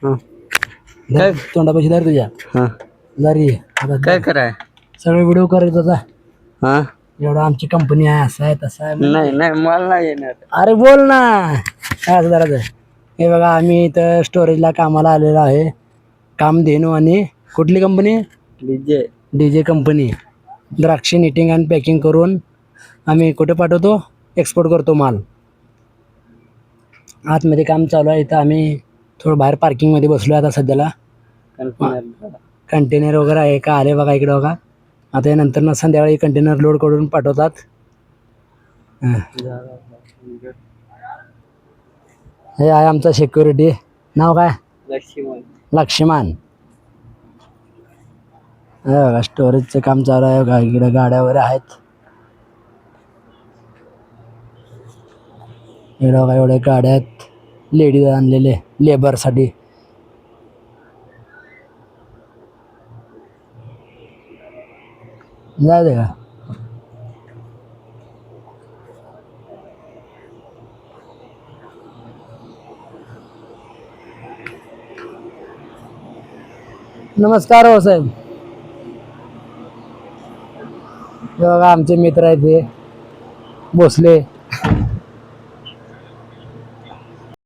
हा. धर, तोंडापाशी धर तुझ्या हा. दारी आता काय कराय सगळे व्हिडिओ करत होता हा एवढं आमची कंपनी आहे असं आहे तसं आहे नाही नाही मला नाही येणार. अरे बोल ना काय असं जरा हे बघा आम्ही इथं स्टोरेजला कामाला आलेलो आहे कामधेनू आणि कुठली कंपनी डीजे डीजे कंपनी द्राक्षे निटिंग आणि पॅकिंग करून आम्ही कुठे पाठवतो एक्सपोर्ट करतो माल आतमध्ये काम चालू आहे इथं आम्ही थोडं बाहेर पार्किंगमध्ये बसलो आता सध्याला कंटेनर वगैरे आहे का आले बघा इकडे बघा आता या नंतर ना संध्याकाळी कंटेनर लोड करून पाठवतात हे आहे आमचा सिक्युरिटी नाव काय लक्ष्मण हे बघा स्टोरेजचं काम चालू आहे बघा इकडे गाड्या वगैरे आहेत इकडे बघा एवढे गाड्या आहेत लेडीज आणलेले लेबरसाठी जाऊ दे का नमस्कार हो साहेब हे बघा आमचे मित्र आहेत ते भोसले